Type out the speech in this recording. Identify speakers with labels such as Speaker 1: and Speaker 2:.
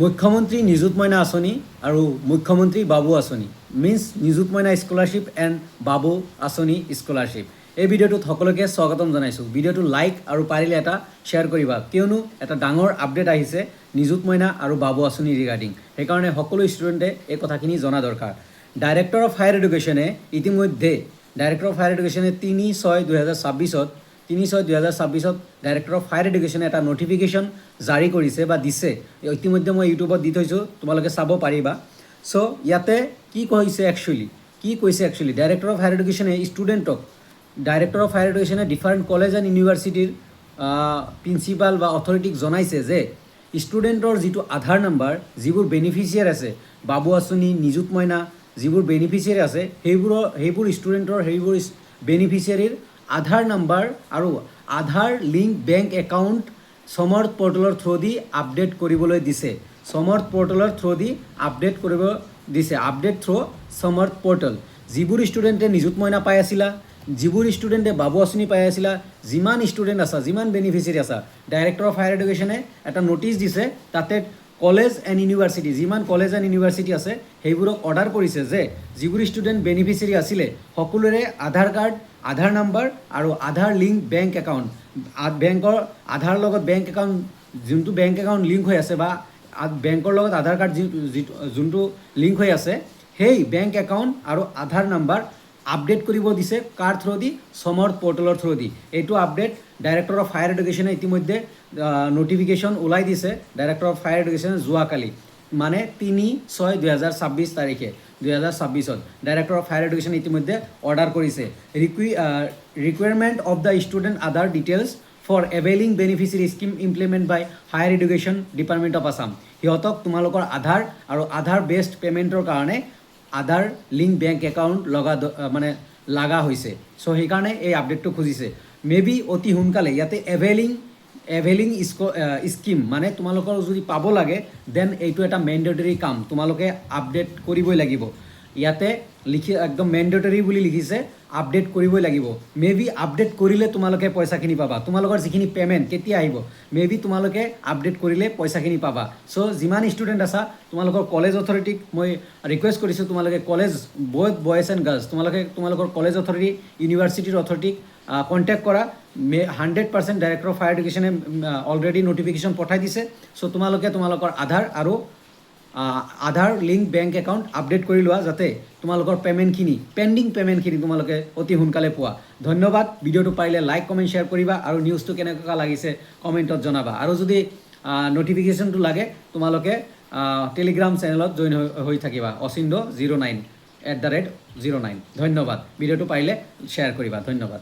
Speaker 1: মুখ্যমন্ত্ৰী নিযুত মইনা আঁচনি আৰু মুখ্যমন্ত্ৰী বাবু আঁচনি মিন্স নিযুত মইনা স্কলাৰশ্বিপ এণ্ড বাবু আঁচনি স্কলাৰশ্বিপ। এই ভিডিঅ'টোত সকলোকে স্বাগতম জনাইছোঁ। ভিডিঅ'টো লাইক আৰু পাৰিলে এটা শ্বেয়াৰ কৰিবা, কিয়নো এটা ডাঙৰ আপডেট আহিছে নিযুত মইনা আৰু বাবু আঁচনি ৰিগাৰ্ডিং। সেইকাৰণে সকলো ষ্টুডেণ্টে এই কথাখিনি জনা দৰকাৰ। ডাইৰেক্টৰ অফ হায়াৰ এডুকেশ্যনে ইতিমধ্যে ডাইৰেক্টৰ অফ হায়াৰ এডুকেশ্যনে 3/6/2026 ডাইৰেক্টৰ অফ হায়াৰ এডুকেশ্যনে এটা নটিফিকেশ্যন জাৰি কৰিছে বা দিছে। ইতিমধ্যে মই ইউটিউবত দি থৈছোঁ, তোমালোকে চাব পাৰিবা। চ' ইয়াতে কি কৈছে একচুৱেলি ডাইৰেক্টৰ অফ হায়াৰ এডুকেশ্যনে ষ্টুডেণ্টক ডাইৰেক্টৰ অফ হায়াৰ এডুকেশ্যনে ডিফাৰেণ্ট কলেজ এণ্ড ইউনিভাৰ্চিটিৰ প্ৰিন্সিপাল বা অথৰিটিক জনাইছে যে ষ্টুডেণ্টৰ যিটো আধাৰ নাম্বাৰ, যিবোৰ বেনিফিচিয়াৰ আছে বাবু আঁচনি, নিযুত মইনা যিবোৰ বেনিফিচিয়াৰী আছে, সেইবোৰ ষ্টুডেণ্টৰ বেনিফিচিয়াৰীৰ আধাৰ নাম্বাৰ আৰু আধাৰ লিংক বেংক একাউণ্ট সমৰ্থ পৰ্টেলৰ থ্ৰুদি আপডেট কৰিবলৈ দিছে। সমৰ্থ পৰ্টেলৰ থ্ৰুদি আপডেট কৰিব দিছে। আপডেট থ্ৰু সমৰ্থ পৰ্টেল। যিবোৰ ষ্টুডেণ্টে নিযুত মইনা পাই আছিলা, যিবোৰ ষ্টুডেণ্টে বাবু আঁচনি পাই আছিলা, যিমান ষ্টুডেণ্ট আছা, যিমান বেনিফিচিয়াৰী আছা, ডাইৰেক্টৰ অফ হায়াৰ এডুকেশ্যনে এটা নটিচ দিছে। তাতে কলেজ এণ্ড ইউনিভাৰ্চিটি, যিমান কলেজ এণ্ড ইউনিভাৰ্চিটি আছে সেইবোৰক অৰ্ডাৰ কৰিছে যে যিবোৰ ষ্টুডেণ্ট বেনিফিচিয়াৰী আছিলে সকলোৰে আধাৰ কাৰ্ড, আধাৰ নাম্বাৰ আৰু আধাৰ লিংক বেংক একাউণ্ট, বেংকৰ আধাৰ লগত বেংক একাউণ্ট, যোনটো বেংক একাউণ্ট লিংক হৈ আছে বা বেংকৰ লগত আধাৰ কাৰ্ড যোনটো লিংক হৈ আছে, সেই বেংক একাউণ্ট আৰু আধাৰ নাম্বাৰ আপডেট কৰিব দিছে। কাৰ থ্ৰুদি? সমৰ্থ পৰ্টেলৰ থ্ৰুদি। এইটো আপডেট ডাইৰেক্টৰ অফ হায়াৰ এডুকেশ্যনে ইতিমধ্যে নটিফিকেশ্যন ওলাই দিছে। ডাইৰেক্টৰ অফ হায়াৰ এডুকেশ্যনে যোৱাকালি মানে 3/6/2026 তাৰিখে 2026 ডাইৰেক্টৰ অফ হায়াৰ এডুকেশ্যনে ইতিমধ্যে অৰ্ডাৰ কৰিছে। Requirement of the student Aadhaar details for availing beneficiary scheme implement by higher education department of Assam. সিহঁতক তোমালোকৰ আধাৰ আৰু আধাৰ বেছড পে'মেণ্টৰ কাৰণে আধাৰ লিংক বেংক একাউণ্ট লগা হৈছে। চ' সেইকাৰণে এই আপডেটটো খুজিছে। মে বি অতি সোনকালে ইয়াতে এভেইলিং স্কিম মানে তোমালোকৰ যদি পাব লাগে দেন এইটো এটা মেণ্ডেটৰী কাম, তোমালোকে আপডেট কৰিবই লাগিব। ইয়াতে একদম মেণ্ডেটৰী বুলি লিখিছে, আপডেট কৰিবই লাগিব। মে বি আপডেট কৰিলে তোমালোকে পইচাখিনি পাবা। তোমালোকৰ যিখিনি পে'মেণ্ট কেতিয়া আহিব, মে বি তোমালোকে আপডেট কৰিলে পইচাখিনি পাবা। চ' যিমান ষ্টুডেণ্ট আছা, তোমালোকৰ কলেজ অথৰিটিক মই ৰিকুৱেষ্ট কৰিছোঁ, তোমালোকে কলেজ বয়জ এণ্ড গাৰ্লছ তোমালোকৰ কলেজ অথৰিটি, ইউনিভাৰ্চিটিৰ অথৰিটিক কণ্টেক্ট কৰা। 100% ডাইৰেক্টৰ অফ হায়াৰ এডুকেশ্যনে অলৰেডি নটিফিকেশ্যন পঠাই দিছে। চ' তোমালোকে তোমালোকৰ আধাৰ আৰু Aadhaar link bank account update কৰি লোৱা, যাতে তোমালোকৰ পেণ্ডিং পে'মেণ্টখিনি তোমালোকে অতি সোনকালে পোৱা। ধন্যবাদ। ভিডিঅ'টো পাৰিলে লাইক, কমেণ্ট, শ্বেয়াৰ কৰিবা আৰু নিউজটো কেনেকুৱা লাগিছে কমেণ্টত জনাবা। আৰু যদি নটিফিকেশ্যনটো লাগে তোমালোকে টেলিগ্ৰাম চেনেলত জইন হৈ থাকিবা, অচিন্দ09@09। ধন্যবাদ। ভিডিঅ'টো পাৰিলে শ্বেয়াৰ কৰিবা। ধন্যবাদ।